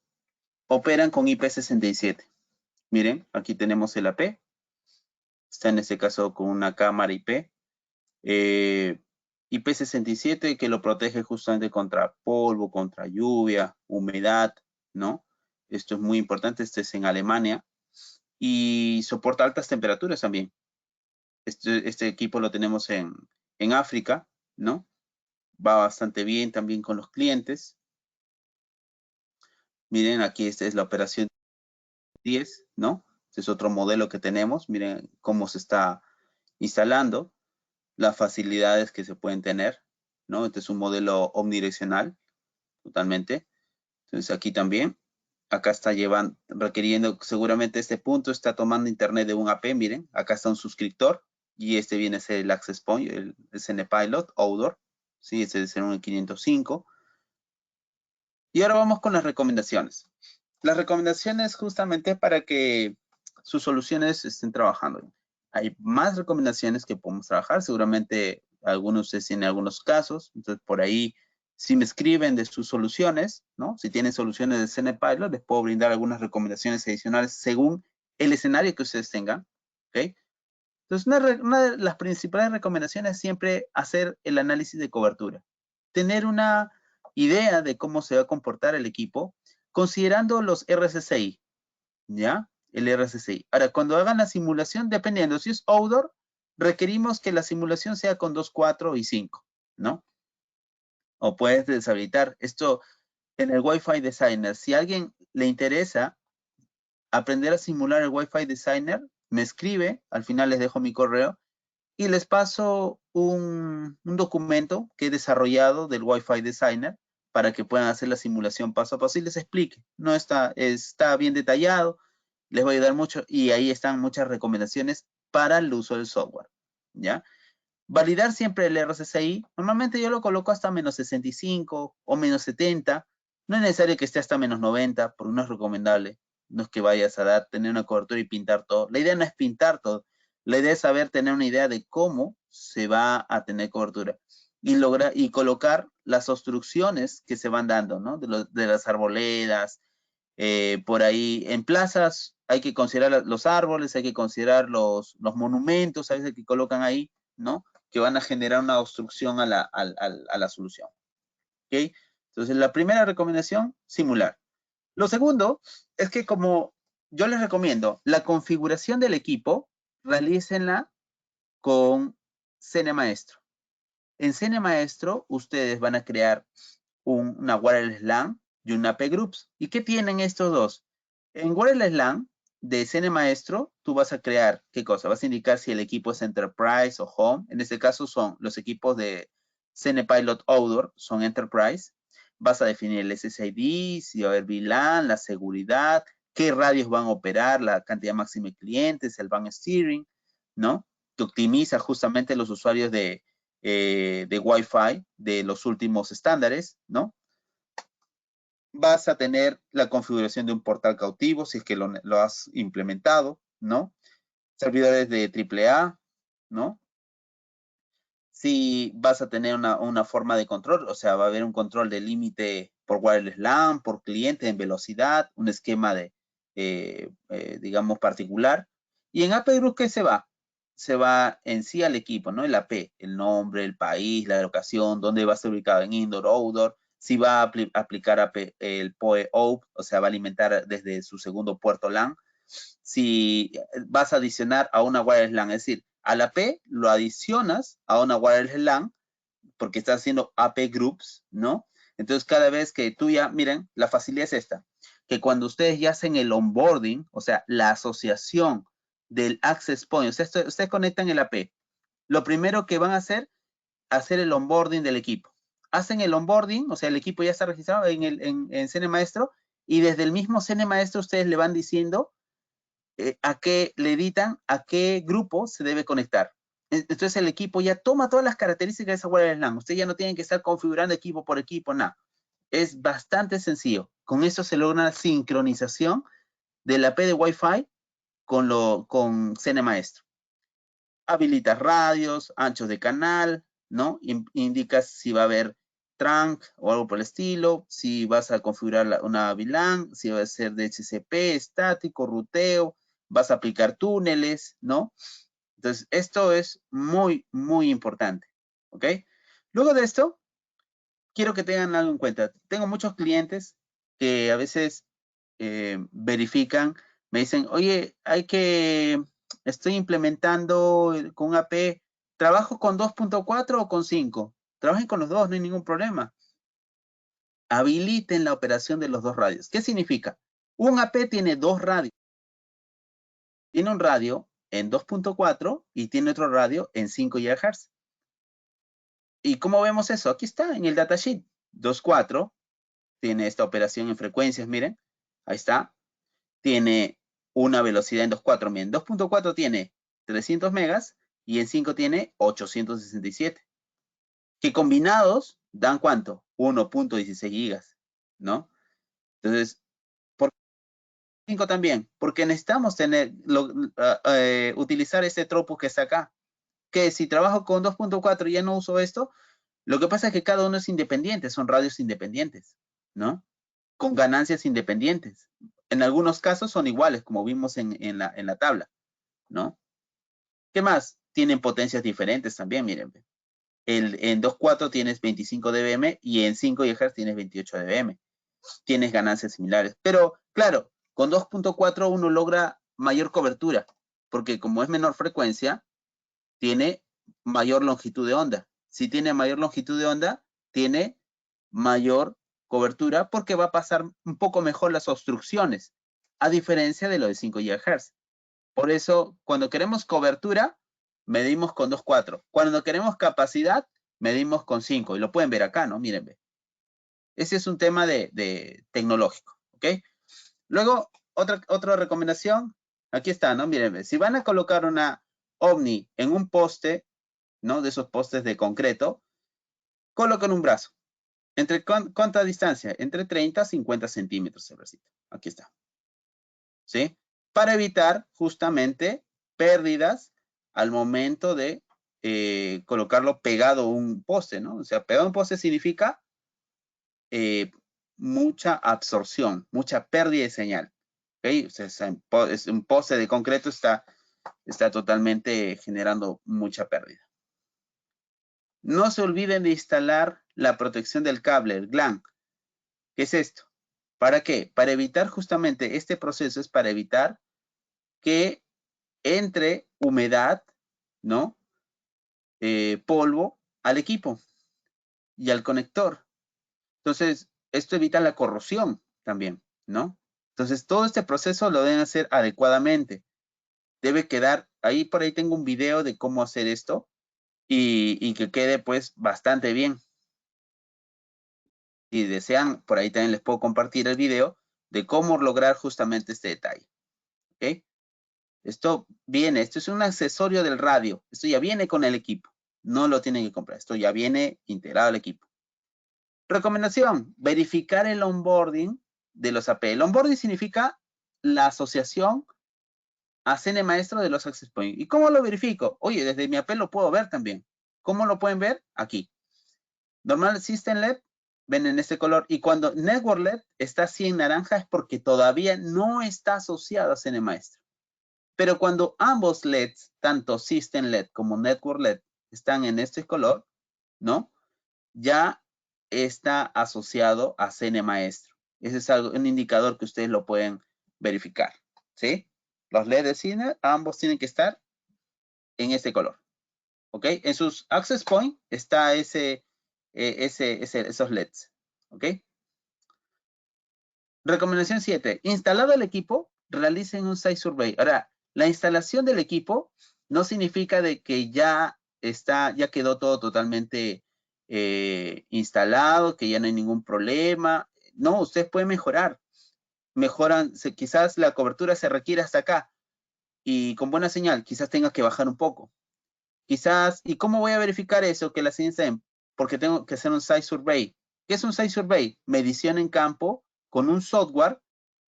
operan con IP67. Miren, aquí tenemos el AP. Está en este caso con una cámara IP. IP67 que lo protege justamente contra polvo, contra lluvia, humedad, ¿no? Esto es muy importante. Este es en Alemania. Y soporta altas temperaturas también. Este equipo lo tenemos en África, ¿no? Va bastante bien también con los clientes. Miren, aquí esta es la operación 10, ¿no? Este es otro modelo que tenemos. Miren cómo se está instalando, las facilidades que se pueden tener, ¿no? Este es un modelo omnidireccional, totalmente. Entonces aquí también, acá está requiriendo, seguramente este punto está tomando internet de un AP, miren, acá está un suscriptor y este viene a ser el access point, el CNPilot Outdoor, ¿sí? Ese debe ser un 505. Y ahora vamos con las recomendaciones. Las recomendaciones justamente para que sus soluciones estén trabajando. Hay más recomendaciones que podemos trabajar. Seguramente algunos de ustedes tienen algunos casos. Entonces, por ahí, si me escriben de sus soluciones, ¿no? Si tienen soluciones de CNPilot, les puedo brindar algunas recomendaciones adicionales según el escenario que ustedes tengan. ¿Ok? Entonces, una de las principales recomendaciones es siempre hacer el análisis de cobertura. Tener una idea de cómo se va a comportar el equipo, considerando los RSSI, ¿ya? El RSSI. Ahora, cuando hagan la simulación, dependiendo, si es outdoor, requerimos que la simulación sea con 2, 4 y 5, ¿no? O puedes deshabilitar. Esto en el Wi-Fi Designer. Si a alguien le interesa aprender a simular el Wi-Fi Designer, me escribe, al final les dejo mi correo, y les paso un documento que he desarrollado del Wi-Fi Designer para que puedan hacer la simulación paso a paso y les explique. No está bien detallado, les va a ayudar mucho y ahí están muchas recomendaciones para el uso del software, ¿ya? Validar siempre el RSSI. Normalmente yo lo coloco hasta menos 65 o menos 70. No es necesario que esté hasta menos 90, porque no es recomendable. No es que vayas a tener una cobertura y pintar todo. La idea no es pintar todo. La idea es saber tener una idea de cómo se va a tener cobertura. Y colocar las obstrucciones que se van dando, ¿no? De las arboledas. Por ahí, en plazas hay que considerar los árboles, hay que considerar los monumentos, a veces que colocan ahí, ¿no? Que van a generar una obstrucción a la solución. ¿Ok? Entonces, la primera recomendación, simular. Lo segundo es que como yo les recomiendo, la configuración del equipo, realícenla con CNMaestro. En CNMaestro, ustedes van a crear una wireless LAN y un AP Groups. ¿Y qué tienen estos dos? En wireless LAN de CNMaestro, tú vas a crear, ¿qué cosa? Vas a indicar si el equipo es Enterprise o Home. En este caso son los equipos de CNPilot Outdoor, son Enterprise. Vas a definir el SSID, si va a haber VLAN, la seguridad, qué radios van a operar, la cantidad máxima de clientes, el band steering, ¿no? Que optimiza justamente los usuarios de Wi-Fi de los últimos estándares, ¿no? Vas a tener la configuración de un portal cautivo, si es que lo has implementado, ¿no? Servidores de AAA, ¿no? Si vas a tener una forma de control, o sea, va a haber un control de límite por wireless LAN, por cliente en velocidad, un esquema de, digamos, particular. Y en AP Group, ¿qué se va? Se va en sí al equipo, ¿no? El AP, el nombre, el país, la locación, dónde va a estar ubicado en indoor, outdoor, si va a aplicar AP, el PoE-OP, o sea, va a alimentar desde su segundo puerto LAN. Si vas a adicionar a una wireless LAN, es decir, a la P lo adicionas a una wireless LAN porque estás haciendo AP Groups, ¿no? Entonces, cada vez que tú ya, miren, la facilidad es esta, que cuando ustedes ya hacen el onboarding, o sea, la asociación del access point, o sea, ustedes conectan el AP, lo primero que van a hacer el onboarding del equipo. Hacen el onboarding, o sea, el equipo ya está registrado en CNMaestro y desde el mismo CNMaestro ustedes le van diciendo a qué le editan, a qué grupo se debe conectar. Entonces el equipo ya toma todas las características de esa wireless LAN. Usted ya no tiene que estar configurando equipo por equipo, nada. Es bastante sencillo. Con eso se logra una sincronización de la P de Wi-Fi con CNMaestro. Habilitas radios, anchos de canal, ¿no? Indicas si va a haber trunk o algo por el estilo, si vas a configurar una VLAN, si va a ser DHCP, estático, ruteo, vas a aplicar túneles, ¿no? Entonces, esto es muy, muy importante, ¿ok? Luego de esto, quiero que tengan algo en cuenta. Tengo muchos clientes que a veces verifican, me dicen, oye, estoy implementando con AP, ¿trabajo con 2.4 o con 5? Trabajen con los dos, no hay ningún problema. Habiliten la operación de los dos radios. ¿Qué significa? Un AP tiene dos radios. Tiene un radio en 2.4 y tiene otro radio en 5 GHz. ¿Y cómo vemos eso? Aquí está en el datasheet. 2.4 tiene esta operación en frecuencias, miren. Ahí está. Tiene una velocidad en 2.4. Miren, 2.4 tiene 300 megas y en 5 tiene 867. que combinados dan ¿cuánto? 1.16 gigas, ¿no? Entonces, ¿por qué 5 también? Porque necesitamos utilizar este tropo que está acá. Que si trabajo con 2.4 y ya no uso esto, lo que pasa es que cada uno es independiente, son radios independientes, ¿no? Con ganancias independientes. En algunos casos son iguales, como vimos en la tabla, ¿no? ¿Qué más? Tienen potencias diferentes también, miren. En 2.4 tienes 25 dBm y en 5 GHz tienes 28 dBm. Tienes ganancias similares. Pero, claro, con 2.4 uno logra mayor cobertura, porque como es menor frecuencia, tiene mayor longitud de onda. Si tiene mayor longitud de onda, tiene mayor cobertura porque va a pasar un poco mejor las obstrucciones, a diferencia de lo de 5 GHz. Por eso, cuando queremos cobertura, medimos con 2.4. Cuando queremos capacidad, medimos con 5. Y lo pueden ver acá, ¿no? Miren. Ese es un tema de tecnológico, ¿ok? Luego, otra recomendación. Aquí está, ¿no? Miren, si van a colocar una Omni en un poste, ¿no? De esos postes de concreto, coloquen un brazo. ¿Entre cuánta distancia? Entre 30 a 50 centímetros el bracito. Aquí está. ¿Sí? Para evitar justamente pérdidas al momento de colocarlo pegado a un poste, ¿no? O sea, pegado a un poste significa mucha absorción, mucha pérdida de señal. ¿Okay? O sea, es un poste de concreto está totalmente generando mucha pérdida. No se olviden de instalar la protección del cable, el GLAN. ¿Qué es esto? ¿Para qué? Para evitar justamente este proceso, es para evitar que entre humedad, ¿no? Polvo al equipo y al conector. Entonces, esto evita la corrosión también, ¿no? Entonces, todo este proceso lo deben hacer adecuadamente. Debe quedar, ahí por ahí tengo un video de cómo hacer esto y que quede pues bastante bien. Si desean, por ahí también les puedo compartir el video de cómo lograr justamente este detalle. ¿Ok? Esto es un accesorio del radio. Esto ya viene con el equipo. No lo tienen que comprar. Esto ya viene integrado al equipo. Recomendación, verificar el onboarding de los AP. El onboarding significa la asociación a CNMaestro de los Access Point. ¿Y cómo lo verifico? Oye, desde mi AP lo puedo ver también. ¿Cómo lo pueden ver? Aquí. Normal System LED, ven en este color. Y cuando Network LED está así en naranja es porque todavía no está asociado a CNMaestro. Pero cuando ambos LEDs, tanto System LED como Network LED, están en este color, ¿no? Ya está asociado a CNMaestro. Ese es un indicador que ustedes lo pueden verificar, ¿sí? Los LEDs de cine, ambos tienen que estar en este color, ¿ok? En sus access point está esos LEDs, ¿ok? Recomendación 7. Instalado el equipo, realicen un site survey. Ahora, la instalación del equipo no significa de que ya quedó todo totalmente instalado, que ya no hay ningún problema. No, ustedes pueden mejorar. Quizás la cobertura se requiere hasta acá y con buena señal, quizás tenga que bajar un poco. Quizás, ¿y cómo voy a verificar eso? Que la señal esté bien? Porque tengo que hacer un site survey. ¿Qué es un site survey? Medición en campo con un software.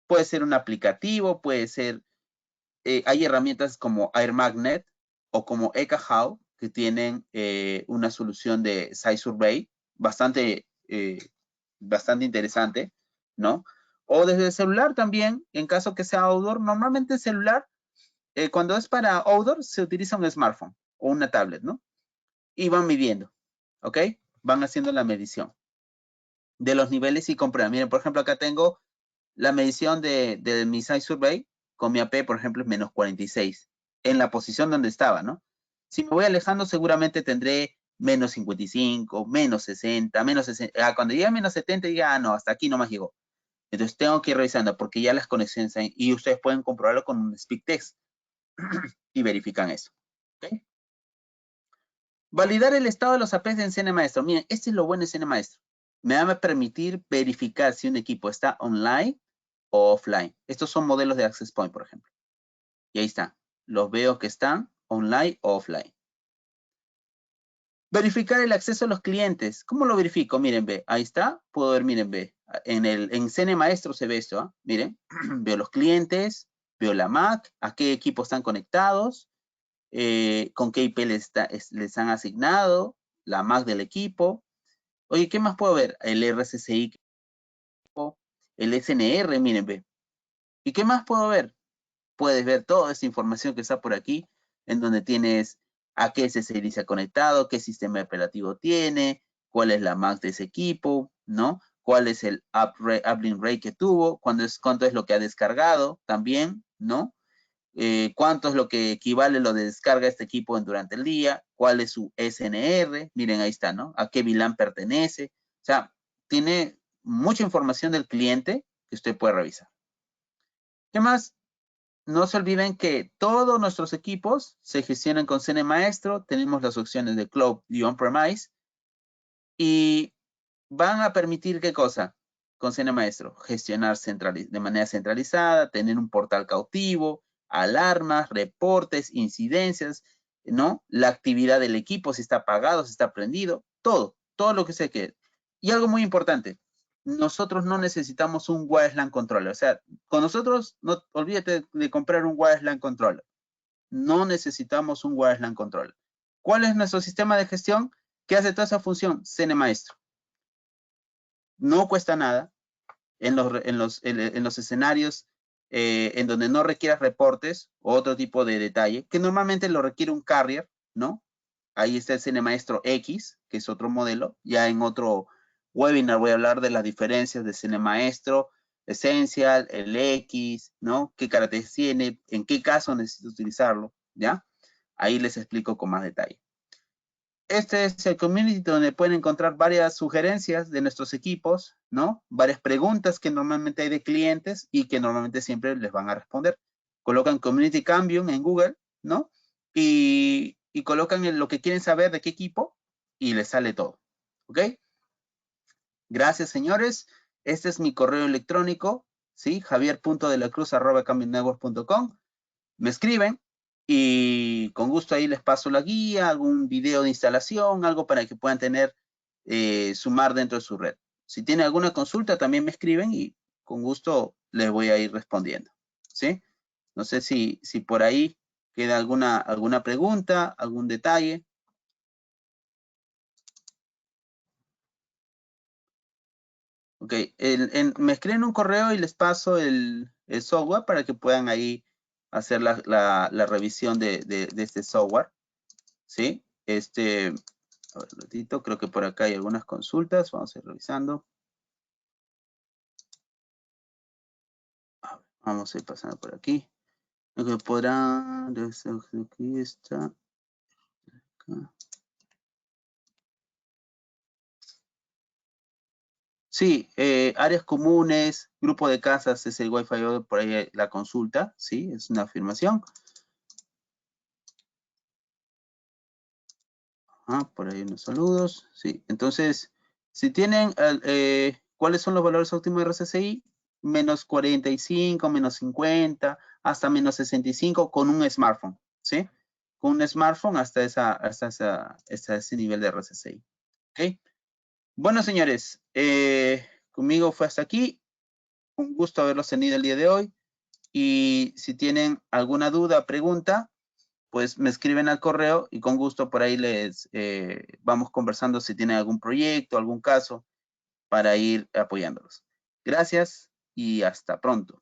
Puede ser un aplicativo, puede ser, hay herramientas como Air Magnet o como Ekahau que tienen una solución de site survey bastante interesante, ¿no? O desde el celular también, en caso que sea outdoor. Normalmente el celular, cuando es para outdoor, se utiliza un smartphone o una tablet, ¿no? Y van midiendo, ¿ok? Van haciendo la medición de los niveles y comprueban. Miren, por ejemplo, acá tengo la medición de mi site survey con mi AP, por ejemplo, es menos 46 en la posición donde estaba, ¿no? Si me voy alejando, seguramente tendré menos 55, menos 60, menos 60. Cuando llegue a menos 70, diga, no, hasta aquí nomás llegó. Entonces tengo que ir revisando porque ya las conexiones hay, y ustedes pueden comprobarlo con un speak test y verifican eso. ¿Okay? Validar el estado de los APs en CNMaestro. Miren, este es lo bueno de CNMaestro. Me va a permitir verificar si un equipo está online o offline. Estos son modelos de Access Point, por ejemplo. Y ahí está. Los veo que están online o offline. Verificar el acceso a los clientes. ¿Cómo lo verifico? Miren, ve, ahí está. Puedo ver, miren, ve. En CN Maestro se ve esto, ¿eh? Miren, veo los clientes, veo la MAC, a qué equipo están conectados, con qué IP les han asignado, la MAC del equipo. Oye, ¿qué más puedo ver? El RCCI, el SNR, miren, ve. ¿Y qué más puedo ver? Puedes ver toda esta información que está por aquí, en donde tienes a qué SSID se ha conectado, qué sistema operativo tiene, cuál es la MAC de ese equipo, ¿no? Cuál es el uplink rate que tuvo, cuánto es lo que ha descargado también, ¿no? Cuánto es lo que equivale lo de descarga este equipo durante el día, cuál es su SNR, miren ahí está, ¿no? A qué VLAN pertenece. O sea, tiene mucha información del cliente que usted puede revisar. ¿Qué más? No se olviden que todos nuestros equipos se gestionan con CN Maestro. Tenemos las opciones de Cloud y On-Premise. Y van a permitir, ¿qué cosa? Con CN Maestro, gestionar de manera centralizada, tener un portal cautivo, alarmas, reportes, incidencias, ¿no? La actividad del equipo, si está apagado, si está prendido, todo lo que se quede. Y algo muy importante, nosotros no necesitamos un wireless LAN controller. O sea, con nosotros, no olvídate de comprar un wireless LAN controller. No necesitamos un wireless LAN controller. ¿Cuál es nuestro sistema de gestión? ¿Qué hace toda esa función? CN Maestro. No cuesta nada en los escenarios en donde no requieras reportes o otro tipo de detalle, que normalmente lo requiere un carrier, ¿no? Ahí está el CN Maestro X, que es otro modelo. Ya en otro webinar voy a hablar de las diferencias de CN Maestro Essential, el X, ¿no? ¿Qué características tiene? ¿En qué caso necesito utilizarlo? ¿Ya? Ahí les explico con más detalle. Este es el community donde pueden encontrar varias sugerencias de nuestros equipos, ¿no? Varias preguntas que normalmente hay de clientes y que normalmente siempre les van a responder. Colocan Community Cambium en Google, ¿no? Y colocan lo que quieren saber de qué equipo y les sale todo, ¿ok? Gracias, señores. Este es mi correo electrónico, ¿sí? javier.delacruz@cambiumnetwork.com. Me escriben y con gusto ahí les paso la guía, algún video de instalación, algo para que puedan tener, sumar dentro de su red. Si tienen alguna consulta, también me escriben y con gusto les voy a ir respondiendo, ¿sí? No sé si por ahí queda alguna pregunta, algún detalle. Ok, me escriben un correo y les paso el software para que puedan ahí hacer la revisión de este software, ¿sí? A ver, un ratito, creo que por acá hay algunas consultas, vamos a ir revisando. Vamos a ir pasando por aquí. Lo que podrá, aquí está. Acá. Sí, áreas comunes, grupo de casas es el Wi-Fi, por ahí la consulta, sí, es una afirmación. Por ahí unos saludos, sí. Entonces, si tienen, ¿cuáles son los valores óptimos de RSSI? Menos 45, menos 50, hasta menos 65 con un smartphone, ¿sí? Con un smartphone hasta ese nivel de RSSI, ¿ok? Bueno, señores, conmigo fue hasta aquí. Un gusto haberlos tenido el día de hoy. Y si tienen alguna duda, pregunta, pues me escriben al correo y con gusto por ahí les vamos conversando si tienen algún proyecto, algún caso para ir apoyándolos. Gracias y hasta pronto.